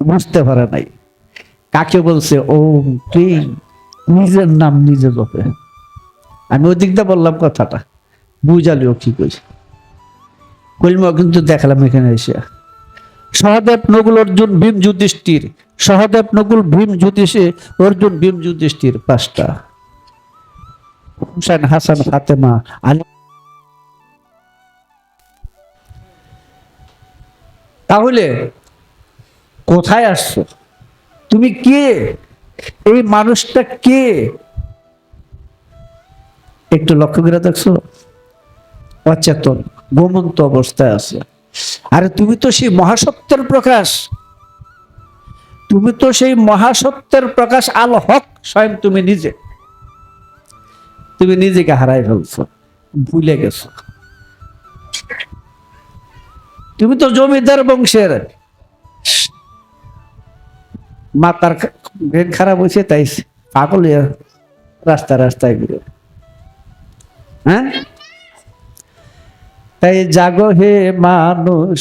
বুঝতে পারে নাই কাকে বলছে। ও তুই নিজের নাম নিজে জপে। আমি ওই দিক দিয়ে বললাম কথাটা, বুঝালিও কি কইছে কইলম, কিন্তু দেখালাম এখানে এসে সহদেব নকুল অর্জুন ভীম যুধিষ্ঠির, সহদেব নকুল ভীম যুধিষ্ঠির, অর্জুন ভীম যুধিষ্ঠির, 5টা। হুসাইন হাসান ফাতেমা আলী। তাহলে কোথায় আসছো তুমি? কে এই মানুষটা? কে একটু লক্ষ্য করে দেখছো? অচেতন, ঘুমন্ত অবস্থায় আছে। আরে তুমি তো সেই মহাসত্যের প্রকাশ, তুমি তো সেই মহাসত্যের প্রকাশ, আল হক স্বয়ং তুমি নিজে। তুমি নিজেকে হারাই ফেলছো, ভুলে গেছো। তুমি তো জমিদার বংশের, মাতার ব্রেন খারাপ হয়েছে তাই পাগল রাস্তায় রাস্তায় ঘুরে। হ্যাঁ, তাই জাগো হে মানুষ,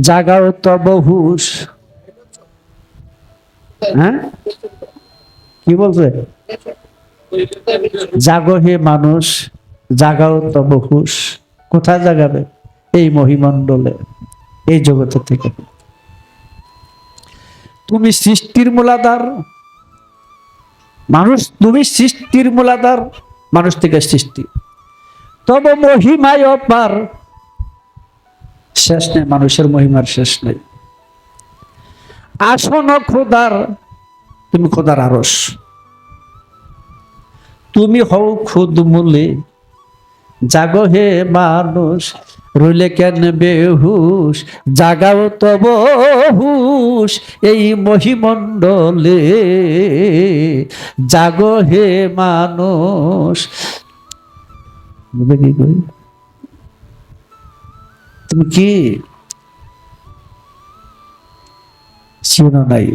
জাগাও তব হুশ। হ্যাঁ, কি বলছে? জাগো হে মানুষ, জাগাও তব হুশ। কোথায় জাগাবে? এই মহিমণ্ডলে, এই জগতে থেকে। তুমি সৃষ্টির মূলাধার মানুষ, তুমি সৃষ্টির মূলাধার, মানুষ থেকে সৃষ্টি। তব মহিমায় অপার, শেষ নেই, মানুষের মহিমার শেষ নেই। আসন খোদার, তুমি খোদার আরশ। তুমি হও খুদ মূলে, জাগো হে মানুষ, রইলে কেন বেহুশ, জাগাও তব হুশ এই মহিমণ্ডলে, জাগো হে মানুষ। তুমি কি চিনো নাই?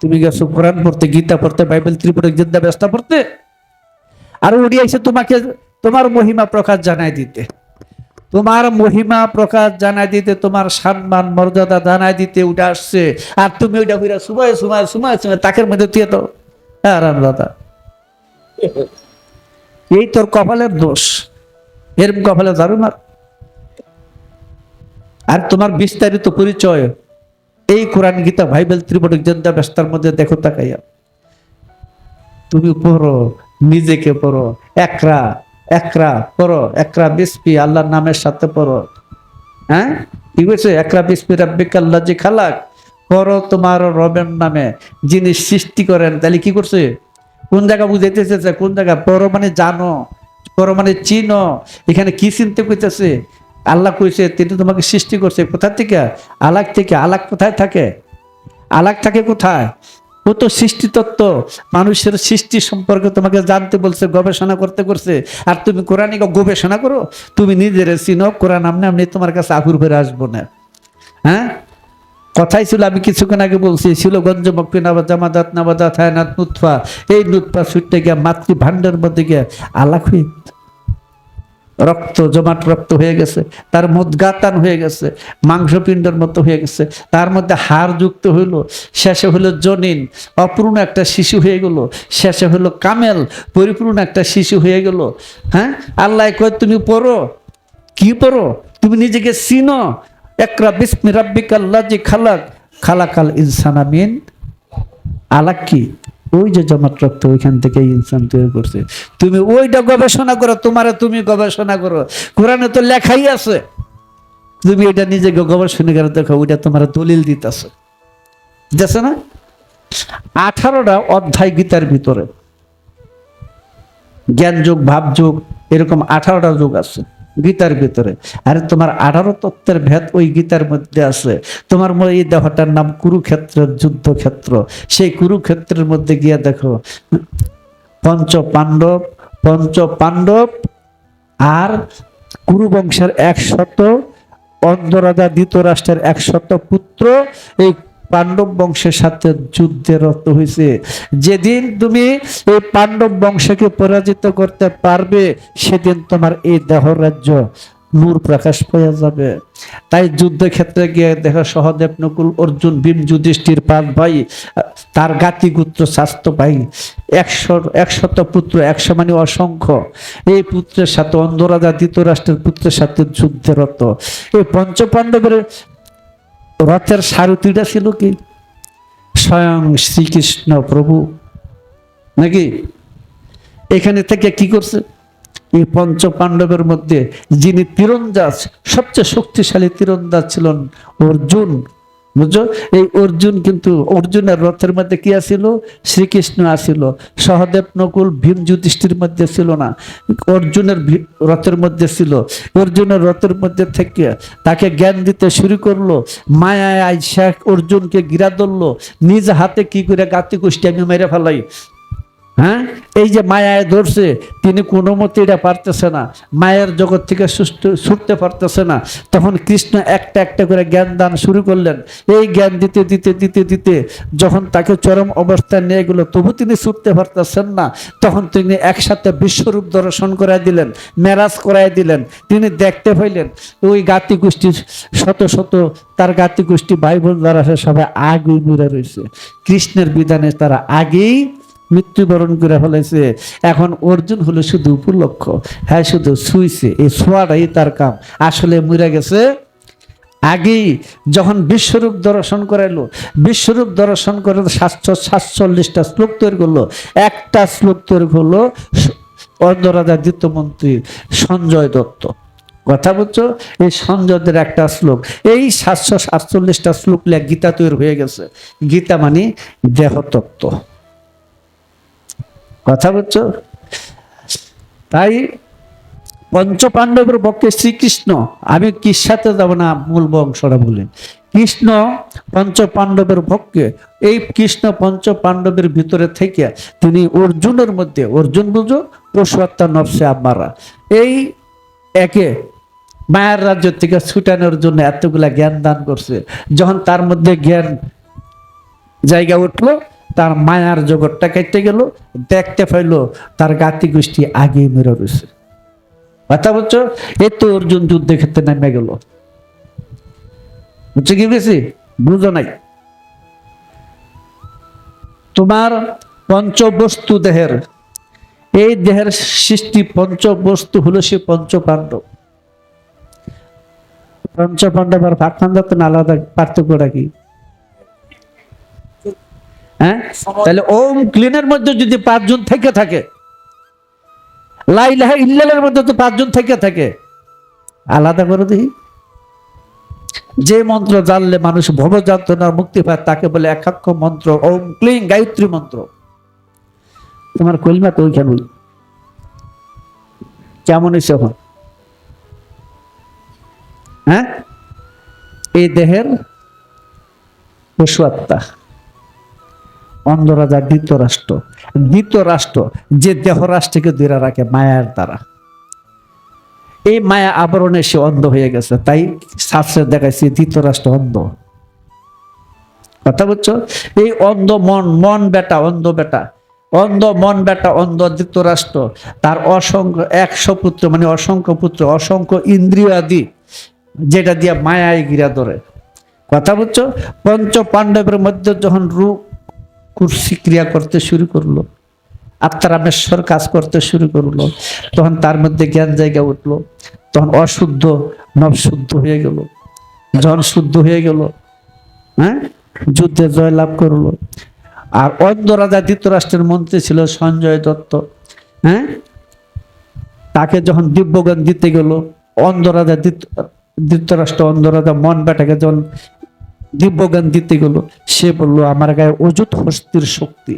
তুমি গেছো কোরআন পড়তে, গীতা পড়তে, বাইবেল ত্রিপুরা জিন্দা ব্যস্তা পড়তে, আর উড়ি আইছে তোমাকে তোমার মহিমা প্রকাশ জানাই দিতে, তোমার মহিমা প্রকাশ জানাই দিতে, তোমার সম্মান মর্যাদা জানাই দিতে উঠে আসছে। আর তুমি ওইটা ঘুরে সময় সময় সময় সময় তাকের মধ্যে তুই তো আরাম দাদা, এই তোর কপালের দোষ। এরকম কপালে দারুণ। আর তোমার বিস্তারিত পরিচয় এই কোরআন গীতা বাইবেল ত্রিপুরা জিন্দা ব্যস্তার মধ্যে দেখো তাকাইয়া। তুমি পড়ো, নিজেকে পড়ো, একরা একরা পড়ো, একরা বিসমি আল্লাহর নামের সাথে পড়ো। হ্যাঁ, কি বলছে? একরা বিসমি রাব্বিকাল্লাযী খালাক, পড়ো তোমার রবের নামে যিনি সৃষ্টি করেন। তাহলে কি করছে? কোন জায়গা বুঝাইতেছে? কোন জায়গা? পড়ো মানে জানো, পড়ো মানে চিনো। এখানে কি চিনতে কইতেছে? আল্লাহ কইছে তিনি তোমাকে সৃষ্টি করছে। কোথা থেকে? আলাক থেকে। আলাক কোথায় থাকে? আলাক থাকে কোথায়? ও তো সৃষ্টি তত্ত্ব, মানুষের সৃষ্টি সম্পর্কে তোমাকে জানতে বলছে, গবেষণা করতে করছে। আর তুমি কোরআনে গবেষণা করো? তুমি নিজের চিনো, কোরআন আমনে আমনি তোমার কাছে আগুর করে আসবো না। হ্যাঁ, কথাই ছিল, আমি কিছুক্ষণ আগে বলছি, ছিল গঞ্জমক্কি জামাদাত নাবাদাত হায়ানাত নুতফা। এই নুতফা ছুটতে গিয়ে মাতৃ ভান্ডার মধ্যে গিয়ে আলাক হয়ে রক্ত জমাট রক্ত হয়ে গেছে, তার মুদগাতান হয়ে গেছে, মাংসপিণ্ডের মতো হয়ে গেছে, তার মধ্যে হাড় যুক্ত হইলো, শেষে হলো জনিন, অপূর্ণ একটা শিশু হয়ে গেল, শেষে হলো কামেল, পরিপূর্ণ একটা শিশু হয়ে গেল। হ্যাঁ, আল্লাহ কয় তুমি পড়ো। কি পড়ো? তুমি নিজেকে চিনো। একরা বিসমি রাব্বিকাল্লাযী খালাক, খালাকাল ইনসানা মিন আলাক। কি? ওই যে জমাট রক্ত, ওইখান থেকে ইনসান তৈরি করছে। তুমি ওইটা গবেষণা করো, তোমারে তুমি গবেষণা করো। কোরআনে তো লেখাই আছে, তুমি এটা নিজেকে গবেষণা করে দেখো, ওইটা তোমার দলিল দিতেছে। দেখছে না? 18টা অধ্যায় গীতার ভিতরে, জ্ঞান যুগ, ভাব যুগ, এরকম 18টা যুগ আছে গীতার ভিতরে। আরে তোমার 18 তত্ত্বের ভেদ ওই গীতার মধ্যে আছে। তোমার এই দেহটার নাম কুরুক্ষেত্রের যুদ্ধক্ষেত্র। সেই কুরুক্ষেত্রের মধ্যে গিয়ে দেখো পঞ্চ পাণ্ডব আর কুরু বংশের 100 অন্ধরাজা ধৃতরাষ্ট্রের 100 পুত্র এই পাণ্ডব বংশের সাথে যুদ্ধে রত হয়েছে। যেদিন তুমি এই পাণ্ডব বংশকে পরাজিত করতে পারবে, সেদিন তোমার এই দেহ রাজ্য নূর প্রকাশ পাওয়া যাবে। তাই যুদ্ধক্ষেত্রে গিয়ে দেখা সহদেব, নকুল, অর্জুন, ভীম, যুধিষ্ঠির 5 ভাই, তার গাতিগুত্র স্বাস্থ্য ভাই, 100 পুত্র, 100 মানে অসংখ্য। এই পুত্রের সাথে অন্ধরাজা ধৃতরাষ্ট্রের পুত্রের সাথে যুদ্ধে রত। এই পঞ্চপাণ্ডবের রথের সারথিটা ছিল কি? স্বয়ং শ্রীকৃষ্ণ প্রভু, নাকি? এখানে থেকে কি করছে? এই পঞ্চ পাণ্ডবের মধ্যে যিনি তীরন্দাজ, সবচেয়ে শক্তিশালী তীরন্দাজ ছিলেন অর্জুন। বুঝছো? এই অর্জুন, কিন্তু অর্জুনের রথের মধ্যে কি আসিল? শ্রীকৃষ্ণ আসিল। সহদেব, নকুল, ভীম, যুধিষ্ঠির মধ্যে ছিল না, অর্জুনের রথের মধ্যে ছিল। অর্জুনের রথের মধ্যে থেকে তাকে জ্ঞান দিতে শুরু করলো। মায়ায় আইসা অর্জুনকে গিরা ধরলো, নিজ হাতে কি করে গাতি কুষ্টি আমি মেরে ফেলাই। হ্যাঁ, এই যে মায়ায় ধরছে, তিনি কোনো মতে এটা পারতেছে না, মায়ের জগৎ থেকে ছুটতে পারতেছে না। তখন কৃষ্ণ একটা একটা করে জ্ঞান দান শুরু করলেন। এই জ্ঞান দিতে দিতে দিতে দিতে যখন তাকে চরম অবস্থায় নিয়ে গেল, তবু তিনি ছুটতে পারতেছেন না। তখন তিনি একসাথে বিশ্বরূপ দর্শন করাই দিলেন, মেরাজ করাই দিলেন। তিনি দেখতে পাইলেন ওই গাতি গোষ্ঠী শত শত, তার গাতি গোষ্ঠী ভাই বোন যারা আছে সবাই আগেই মরে রয়েছে। কৃষ্ণের বিধানে তারা আগেই মৃত্যুবরণ করে ফেলেছে। এখন অর্জুন হলো শুধু উপলক্ষ, হ্যাঁ শুধু শুইছে, এই ছোঁয়াটাই তার কাম। আসলে মরে গেছে আগেই। যখন বিশ্বরূপ দর্শন করাইলো, বিশ্বরূপ দর্শন করে 747টা শ্লোক তৈরি করলো। একটা শ্লোক তৈরি করলো অন্ধরাজা দ্বিতীয়মন্ত্রী সঞ্জয় দত্ত। কথা বলছো? এই সঞ্জয়দের একটা শ্লোক, এই 747টা শ্লোক লেখ গীতা তৈরি হয়ে গেছে। গীতা মানে দেহতত্ত্ব। কথা বলছো? তাই পঞ্চপাণ্ডবের পক্ষে শ্রীকৃষ্ণ, আমি কি সাথে যাব না, মূল বংশটা বলেন। কৃষ্ণ পঞ্চপাণ্ডবের পক্ষে, এই কৃষ্ণ পঞ্চপাণ্ডবের ভিতরে থেকে তিনি অর্জুনের মধ্যে, অর্জুন বুঝো পশু আত্মা নফসে আম্মারা, এই একে মায়ের রাজ্য থেকে ছুটানোর জন্য এতগুলা জ্ঞান দান করছে। যখন তার মধ্যে জ্ঞান জায়গা উঠলো, তার মায়ার জগৎটা কেটে গেল, দেখতে পাইলো তার গাতি গোষ্ঠী আগেই মেরে রয়েছে। কথা বলছো? এই তো অর্জুন যুদ্ধে ক্ষেত্রে নেমে গেল। বুঝছো কি বেশি? বুঝো নাই? তোমার পঞ্চবস্তু দেহের, এই দেহের সৃষ্টি পঞ্চবস্তু হলো সে পঞ্চপাণ্ডব। পঞ্চপাণ্ডব আর পাখান্ডাত আলাদা, পার্থক্যটা কি? হ্যাঁ, তাহলে ওম ক্লিনের মধ্যে যদি 5 জন থেকে থাকে, লা ইলাহা ইল্লাল্লাহর মধ্যে তো 5 জন থেকে থাকে, আলাদা করে দিই। যে মন্ত্র জানলে মানুষ ভব যন্ত্রণার মুক্তি পায় তাকে বলে একাক্ষ মন্ত্র, ওম ক্লিং গায়ত্রী মন্ত্র। তোমার কলমা তো ওইখানে কেমন হয়েছে এখন? হ্যাঁ, এই দেহের পশু আত্মা অন্ধরাজা ধৃতরাষ্ট্র, ধৃতরাষ্ট্র যে দেহ রাষ্ট্রকে ধরে রাখে মায়ার দ্বারা, এই মায়া আবরণে সে অন্ধ হয়ে গেছে। তাই শাস্ত্রে দেখাইছে ধৃতরাষ্ট্র অন্ধ। কথা বলছো? এই অন্ধ মন, মন বেটা, অন্ধ বেটা, অন্ধ মন বেটা, অন্ধ ধৃতরাষ্ট্র, তার অসংখ্য 100 পুত্র মানে অসংখ্য পুত্র, অসংখ্য ইন্দ্রিয় আদি, যেটা দিয়ে মায়ায় গিরা ধরে। কথা বলছো? পঞ্চ পাণ্ডবের মধ্যে যখন রূপ কুর্সি ক্রিয়া করতে শুরু করলো, আত্মারামেশ্বর কাজ করতে শুরু করলো, তখন তার মধ্যে জ্ঞান জায়গা উঠলো। তখন অশুদ্ধ নব শুদ্ধ হয়ে গেল। যখন শুদ্ধ হয়ে গেল, হ্যাঁ, যুদ্ধে জয় লাভ করলো। আর অন্ধ রাজা ধৃতরাষ্ট্রের মন্ত্রী ছিল সঞ্জয় দত্ত। হ্যাঁ, তাকে যখন দিব্যজ্ঞান দিতে গেল, অন্ধ রাজা ধৃতরাষ্ট্র, অন্ধ রাজা মন বেটাকে যখন দিব্যজ্ঞান দিতে গেল, সে বললো আমার গায়ে অযুত হস্তির শক্তি,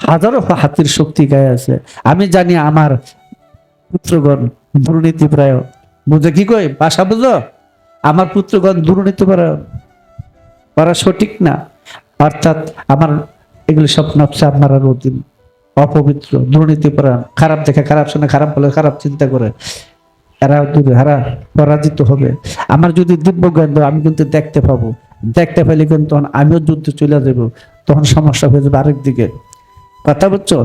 হাজারো হাতির শক্তি গায়ে আছে। আমি জানি আমার পুত্রগণ দুর্নীতি প্রায়। বুঝে কি কই ভাষা বুঝো? আমার পুত্রগণ দুর্নীতি করা সঠিক না, অর্থাৎ আমার এগুলো সব নকশা আমার অধীন, অপবিত্র, দুর্নীতি পরায়ণ, খারাপ দেখে খারাপ শুনে, খারাপ বলে খারাপ চিন্তা করে, এরা দূরে হারা পরাজিত হবে। আমার যদি দিব্য জ্ঞান দাও, আমি কিন্তু দেখতে পাবো, দেখতে পেলে কিন্তু তখন আমিও যুদ্ধে চলে যাবো, তখন সমস্যা হয়ে যাবে আরেক দিকে। কথা বলছো?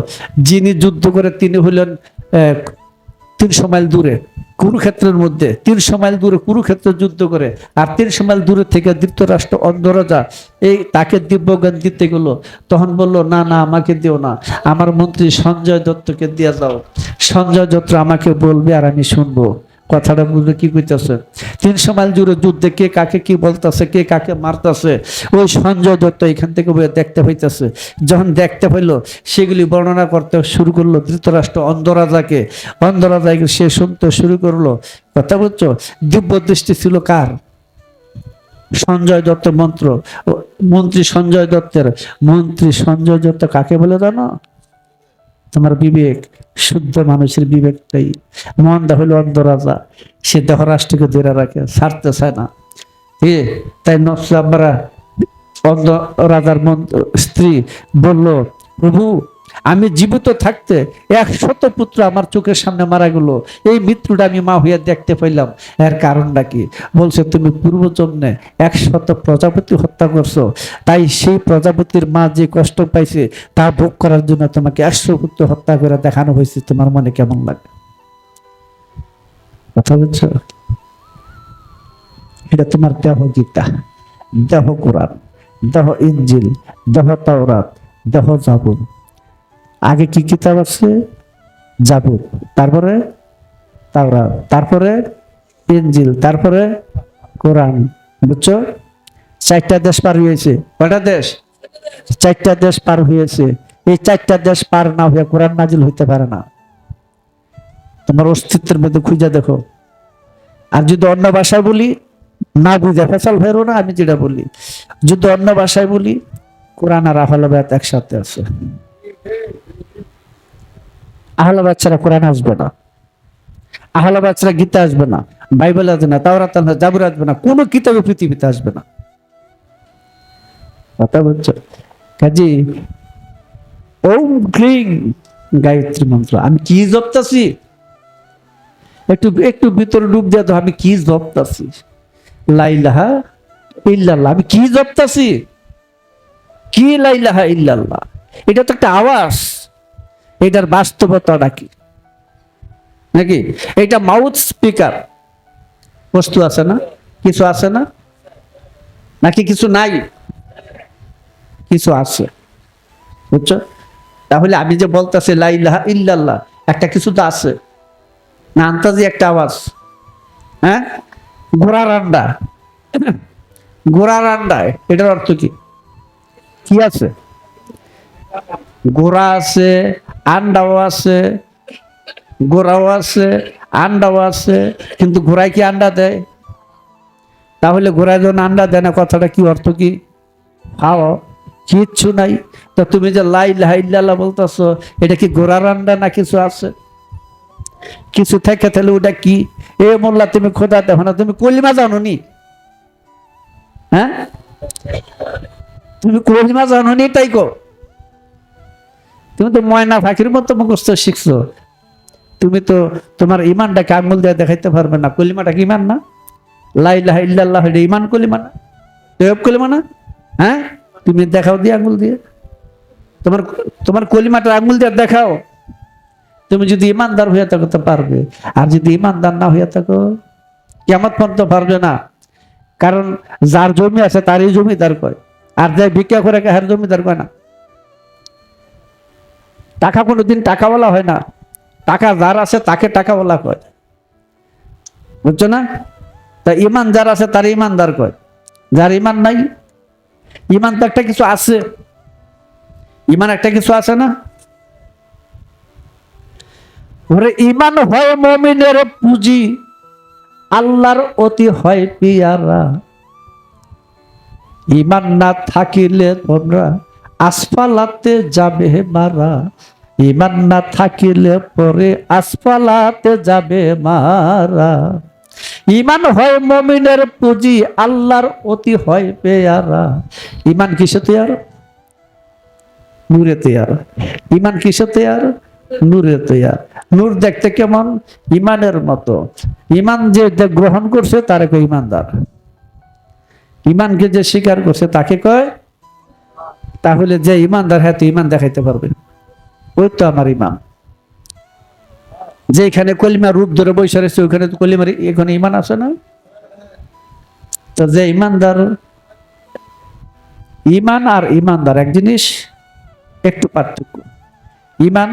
যিনি যুদ্ধ করে তিনি হলেন 300 মাইল দূরে কুরুক্ষেত্রের মধ্যে, 300 মাইল দূরে কুরুক্ষেত্র যুদ্ধ করে, আর 300 মাইল দূরে থেকে ধৃতরাষ্ট্র অন্ধরাজা এই তাকে দিব্যজ্ঞান দিতে গেল। তখন বলল, না না, আমাকে দিও না, আমার মন্ত্রী সঞ্জয় দত্তকে দিয়ে যাও। সঞ্জয় দত্ত আমাকে বলবে আর আমি শুনবো। কথাটা বুঝলে কি কইতেছে? 300 মাইল জুড়ে যুদ্ধে কে কাকে কি বলতেছে, কে কাকে মারতেছে, ওই সঞ্জয় দত্ত এখান থেকে দেখতে পাইতেছে। যখন দেখতে পাইলো, সেগুলি বর্ণনা করতে শুরু করলো ধৃতরাষ্ট্র অন্ধরাজাকে। অন্ধরাজাকে সে শুনতে শুরু করলো। কথা বুঝছো? দিব্য দৃষ্টি ছিল কার? সঞ্জয় দত্ত মন্ত্রী সঞ্জয় দত্তের। মন্ত্রী সঞ্জয় দত্ত কাকে বলে জানো? তোমার বিবেক, শুদ্ধ মানুষের বিবেকটাই। মন্দা হইল অন্ধরাজা, সে দেহ রাষ্ট্রকে ধরে রাখে, ছাড়তে চায় না। তাই নকশাবরা অন্ধ রাজার স্ত্রী বলল, প্রভু, আমি জীবিত থাকতে 100 পুত্র আমার চোখের সামনে মারা গেল, এই মৃত্যুটা আমি মা হইয়া দেখতে পাইলাম, এর কারণটা কি? বলছে, তুমি পূর্বজন্মে 100 প্রজাপতি হত্যা করছো, তাই সেই প্রজাপতির মা যে কষ্ট পাইছে তা ভোগ করার জন্য তোমাকে 100 পুত্র হত্যা করে দেখানো হয়েছে। তোমার মনে কেমন লাগে? কথা বলছো? এটা তোমার দেহ গীতা, দেহ কোরআন, দেহ ইনজিল, দেহ তাওরাত, দেহ জাবুর। আগে কি কিতাব আছে? জাবুর, তারপরে তাওরাত, তারপরে ইনজিল, তারপরে কোরআন। বুঝছো? 4টা দেশ পার হয়েছে। কয়টা দেশ? 4টা দেশ পার হয়েছে। এই 4টা দেশ পার না হয়ে কোরআন নাজিল হইতে পারে না। তোমার অস্তিত্বের মধ্যে খুঁজে দেখো। আর যদি অন্য ভাষায় বলি, না বুঝে ফেসাল ফেরো না, আমি যেটা বলি। যদি অন্য ভাষায় বলি, কোরআন আর আহলে বায়াত একসাথে আছে। আহলে বায়াত ছাড়া কোরআন আসবে না, আহলে বায়াত ছাড়া গীতা আসবে না, বাইবেল আসবে না, তাওরাত আসবে না, জাবুর আসবে না, কোনো কিতাবে পৃথিবীতে আসবে না। কথা বলছো? কাজী ওম ক্লিং গায়ত্রী মন্ত্র আমি কি জপতাছি? একটু একটু ভিতরে ডুব দিয়ে তো, আমি কি জপতাছি? লা ইলাহা ইল্লাল্লাহ। আমি কি জপতাছি? কি লা ইলাহা ইল্লাল্লাহ? এটা তো একটা আওয়াজ। এটার বাস্তবতাটা কি? নাকি এটা মাউথ স্পিকার বস্তু আছে না? কিছু আছে না? নাকি কিছু নাই? কিছু আছে। বুঝছো? তাহলে আমি যে বলতেছি লা ইলাহা ইল্লাল্লাহ, একটা কিছু তো আছে না? আন্তাজি একটা আওয়াজ। হ্যাঁ, ঘোড়ার আন্ডা, ঘোড়ার আন্ডায় এটার অর্থ কি? কি আছে? ঘোড়া আছে, আন্ডাও আছে, ঘোড়াও আছে, আন্ডাও আছে, কিন্তু ঘোড়ায় কি আন্ডা দেয়? তাহলে ঘোড়ায় যখন আন্ডা দেয় না, কথাটা কি অর্থ কি? খাও, কিচ্ছু নাই। তো তুমি যে লা ইলাহা ইল্লাল্লাহ বলতেছো, এটা কি ঘোড়ার আন্ডা না কিছু আছে? কিছু থেকে তাহলে ওটা কি? এ মোল্লা, তুমি খোদা দেখো না, তুমি কলিমা জানো নি? হ্যাঁ, তুমি কলিমা জানো নি? তাই কো, তুমি তো ময়না ফাঁকির মতো মুখস্থ শিখছো। তুমি তো তোমার ইমানটাকে আঙুল দিয়ে দেখাইতে পারবে না। কলিমাটা কি ইমান না? লা ইলাহা ইল্লাল্লাহ এটা ইমান কলিমা না? তৈয়ব কলিমা না? হ্যাঁ, তুমি দেখাও দিয়ে আঙুল দিয়ে, তোমার তোমার কলিমাটা আঙুল দিয়ে দেখাও। তুমি যদি ইমানদার হইয়া থাকো তো পারবে, আর যদি ইমানদার না হইয়া থাকো, কিয়ামত পর্যন্ত পারবে না। কারণ যার জমি আছে তারই জমিদার কয়, আর যাই ভিক্ষা করে হার জমিদার কয় না। টাকা কোনোদিন টাকাওয়ালা হয় না, টাকা যার আছে তাকে টাকাওয়ালা কয়। বুঝছো না? তা ইমান যার আছে তার ইমানদার কয়, যার ইমান নাই, ইমান তো একটা কিছু আছে, ইমান একটা কিছু আছে না? ওরে ইমান হয় মুমিনের পুঁজি, আল্লাহর অতি হয় পিয়ারা। ইমান না থাকিলে তোমরা আসফালাতে যাবে মারা। ইমান না থাকিলে পরে আসফালাতে যাবে মারা। ইমান হয় মুমিনের পুঁজি, আল্লাহর অতি হয় পেয়ারা। ইমান কিসে তৈয়ার? নূরে তৈয়ার। ইমান কিসে তৈয়ার? নূরে তৈয়ার। নূর দেখতে কেমন? ইমানের মতো। ইমান যে গ্রহণ করছে তারে কয় ইমানদার। ইমানকে যে স্বীকার করছে তাকে কয়। তাহলে যে ইমানদার, হ্যাঁ তো ইমান দেখাইতে পারবে, ওই তো আমার ইমান। যেখানে কলিমা রূপ ধরে বসে রয়েছে ওইখানে তো কলিমার এখানে ইমান আছে না? তো যে ইমানদার, ইমান আর ইমানদার এক জিনিস, একটু পার্থক্য। ইমান,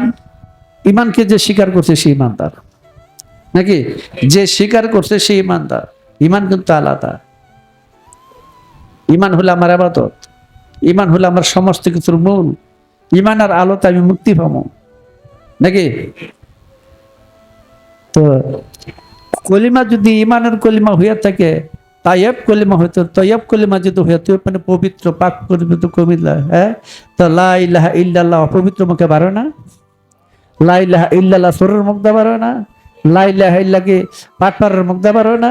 ইমানকে যে স্বীকার করছে সে ইমানদার, নাকি যে স্বীকার করছে সে ইমানদার। ইমান কিন্তু আলাদা। ইমান হলো আমার ইবাদত, ইমান হলো আমার সমস্ত কিছুর মূল। ইমান আর আলোতে আমি মুক্তি পাবো, নাকি? তো কলিমা যদি ইমানের কলিমা হইয়া থাকে, তাইয়্যিব কলিমা হইতো, তাইয়্যিব কলিমা যদি হইয়া তুই মানে পবিত্র পাক পবিত্র কবিলা, হ্যাঁ? তো লা ইলাহা ইল্লাল্লাহ অপবিত্র মুখে বারো না, লা ইলাহা ইল্লাল্লাহ সুরের মুখ দা বারো না, লা ইলাহা ইল্লাকে পাটপাড়ের মুখ দা বারো না,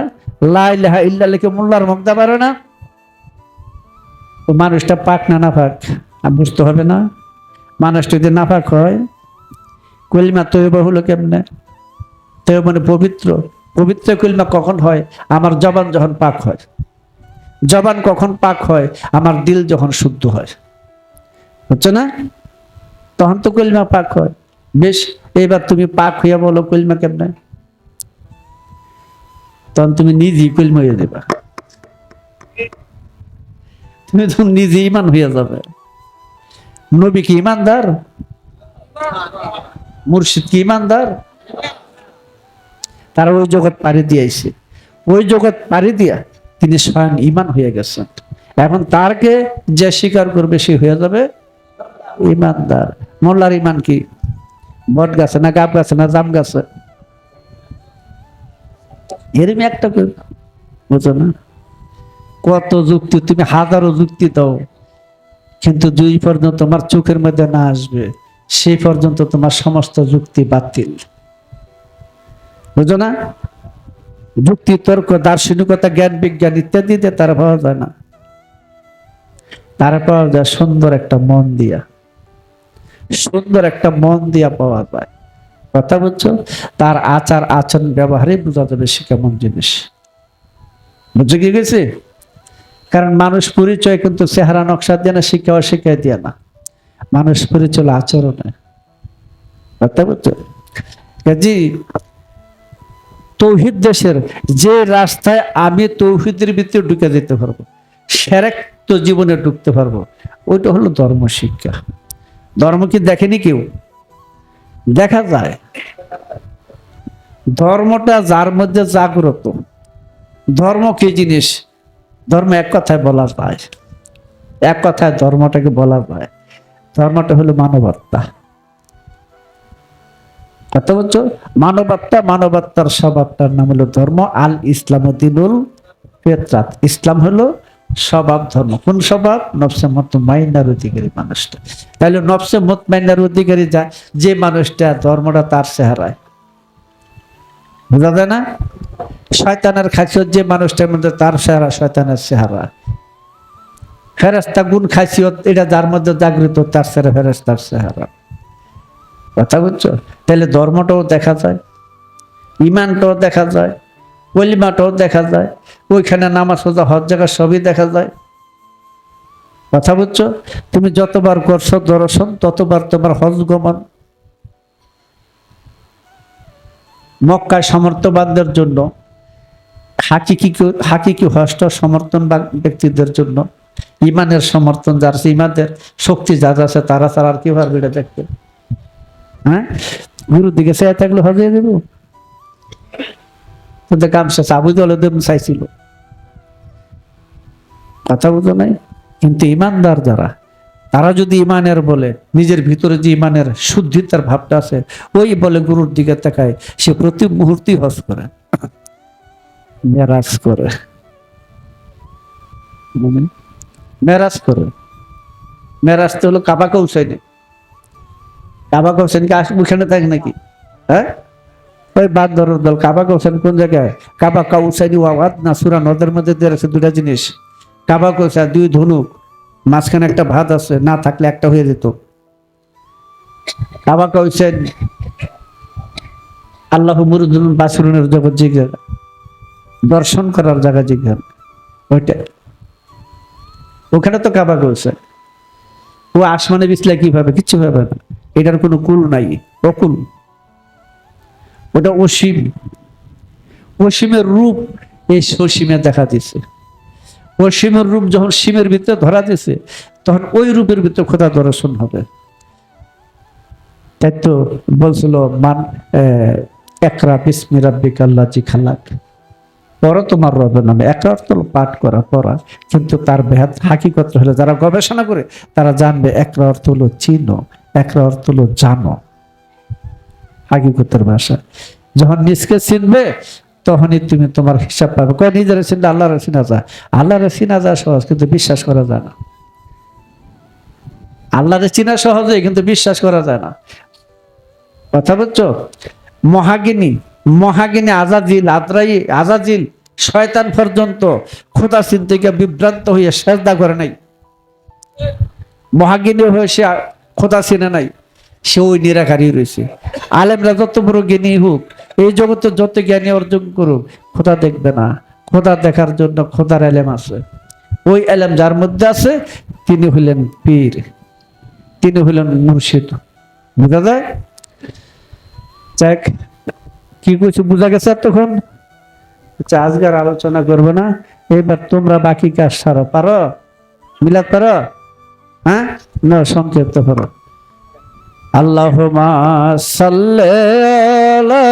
লা ইলাহা ইল্লাল্লাহকে মোল্লার মুখ দা বারো না। তো মানুষটা পাক না নাপাক বুঝতে হবে না? মানুষটা যদি নাপাক হয়, কলিমা তৈবা হলো কেমনে? তৈবা মানে পবিত্র। পবিত্র কলিমা কখন হয়? আমার জবান যখন পাক হয়। জবান কখন পাক হয়? আমার দিল যখন শুদ্ধ হয়, হচ্ছে না? তখন তো কলিমা পাক হয়। বেশ, এবার তুমি পাক হইয়া বলো কলিমা কেমনে? তখন তুমি নিজেই কলিমা হইয়া দেবা, তুমি তখন নিজে ইমান হইয়া যাবে। নবী কি ইমানদার? মুর্শিদ কি ইমানদার? তারা ওই জগৎ পাড়ি দিয়েছে, ওই জগৎ পাড়ি দিয়া তিনি স্বয়ং ইমান হয়ে গেছেন। এখন তারকে যে স্বীকার করবে সে হয়ে যাবে ইমানদার। মোল্লার ইমান কি? বট গাছে না গাব গাছে না জাম গাছে? এরকম একটা বুঝো না? কত যুক্তি, তুমি হাজারো যুক্তি দাও, কিন্তু যেই পর্যন্ত তোমার চোখের মধ্যে না আসবে সেই পর্যন্ত তোমার সমস্ত যুক্তি বাতিল, বুঝো না? যুক্তি, তর্ক, দার্শনিকতা, জ্ঞান বিজ্ঞান ইত্যাদিতে তারা পাওয়া যায় না, তারা পাওয়া যায় সুন্দর একটা মন দিয়া, সুন্দর একটা মন দিয়া পাওয়া যায়। কথা বলছো? তার আচার আচরণ ব্যবহারে বোঝা যাবে সে কেমন জিনিস। বুঝে কি গেছে? কারণ মানুষ পরিচয় কিন্তু চেহারা নকশা দিয়ে না, শিখাই দিয়ে না, মানুষ পরিচয় আচরণে। কথা বলছো? জি, তৌহিদ দেশের যে রাস্তায় আমি তৌহিদের ভিতরে ঢুকে যেতে পারবো, সেরেক তো জীবনে ঢুকতে পারবো, ওইটা হলো ধর্ম শিক্ষা। ধর্ম কি দেখেনি কেউ? দেখা যায়। ধর্মটা যার মধ্যে জাগ্রত। ধর্ম কি জিনিস? ধর্ম এক কথায় বলা যায়, এক কথায় ধর্মটাকে বলা যায়, ধর্মটা হলো মানবতা। কথা বলছো? মানবতা, মানবতার স্বভাবটার নাম হলো ধর্ম। আল ইসলাম দিনুল ফিতরাত, ইসলাম হলো স্বভাব ধর্ম। কোন স্বভাব? নফসে মুতমাইন্নার অধিকারী মানুষটা। তাহলে নফসে মুতমাইন্নার অধিকারী যে মানুষটা, ধর্মটা তার চেহারায়, বোঝা যায় না? শয়তানের খাসিয়ত যে মানুষটার মধ্যে, তার চেহারা শয়তানের চেহারা। ফেরেশতা গুণ খাসিয়ত এটা যার মধ্যে জাগৃত, তার চেহারা ফেরেশতার চেহারা। কথা বুঝছো? তাহলে ধর্মটাও দেখা যায়, ইমানটাও দেখা যায়, কলিমাটাও দেখা যায়, ওইখানে নামাজ রোজা হজ জায়গা সবই দেখা যায়। কথা বুঝছো? তুমি যতবার করছো দর্শন, ততবার তোমার হজ গমন। মক্কায় সমর্থবানদের জন্য হাকিকি হজটা সমর্থন ব্যক্তিদের জন্য, ইমানের সমর্থন যার আছে, ইমানের শক্তি যার আছে, তারা ছাড়া আর কি পারবে এটা দেখতে? হ্যাঁ, গুরুর দিকে চেয়ে থাকলে হজে দেব? গামছা আবু জলে চাইছিল, কথা বুঝো নাই? কিন্তু ইমানদার যারা, তারা যদি ইমানের বলে, নিজের ভিতরে যে ইমানের শুদ্ধিতার ভাবটা আছে, ওই বলে গুরুর দিকে তাকায়, সে প্রতি মুহূর্তে হজ করে, মেরাজ করে, মেরাজ করে। মেরাজ তো হলো কাবা কৌশাইনে, কাবা কৌশাইন কি ওখানে থাকে নাকি? হ্যাঁ, ওই বাদ ধরার দল। কাবা কৌশাইন কোন জায়গায়? কাবা কৌশাইনি ওয়াদ না সূরা নদের মধ্যে দেওয়া আছে দুটা জিনিস। কাবা কৌশাইন দুই ধনুক, মাঝখানে একটা ভাত আছে, না থাকলে একটা হয়ে যেত। কাবা কৌশাইন আল্লাহ মুরুদুল বাসরুনের জগৎ জিজ্ঞাসা, দর্শন করার জায়গা জিজ্ঞাসা, ওইটা ওখানে তো কাবা কৌশাইন। ও আসমানে বিছলে কিভাবে? কিচ্ছু হবে না, এটার কোনো কুল নাই, অকুল। ওটা অসীম, অসীমের রূপ এই সসীমে দেখা দিছে। অসীমের রূপ যখন সীমের ভিতরে ধরা দিছে, তখন ওই রূপের ভিতরে খোদা দর্শন হবে। তাই তো বলছিল মান একরা বিসমি রাব্বিকা আল্লাযী খালাক, পড়ো তোমার রবের নামে। একটা অর্থ হলো পাঠ করা, পড়া, কিন্তু তার বেহাত হাকিকত হলো যারা গবেষণা করে তারা জানবে একরা অর্থ হলো চিনো, একরা অর্থ হলো জানো, হাকিকতের ভাষা। যখন নিজকে চিনবে তখনই তুমি তোমার হিসাব পাবে। কয় নিজের চিনলে আল্লাহর চিনা যায়, আল্লাহর চিনা যায় সহজ, কিন্তু বিশ্বাস করা যায় না। আল্লাহর চিনা সহজে, কিন্তু বিশ্বাস করা যায় না। কথা বুঝছো? মহাগিনী, মহাগিনী আজাজিল, আদ্রাই আজাজিল, শয়তান পর্যন্ত খোদা চিনতে গিয়ে বিভ্রান্ত হয়ে সেজদা করে নাই। মহাগিনী হয়ে সে খোদা চিনে নাই, সে ওই নিরাকারই রয়েছে। আলেমরা যত বড় জ্ঞানী হোক, এই জগতে যত জ্ঞানী অর্জন করুক, খোদা দেখবে না। খোদা দেখার জন্য খোদার এলেম আছে। ওই এলেম যার মধ্যে আছে তিনি হইলেন পীর, তিনি হইলেন মুর্শিদ। বুঝা যায়? যাক, কি কিছু বোঝা গেছে তখন? আচ্ছা, আজকে আর আলোচনা করবো না। এবার তোমরা বাকি কাজ সারো। পারো? মিলাদ পারো? হ্যাঁ, না সংক্ষিপ্ত করো। আল্লাহুম্মা সাল্লি আলা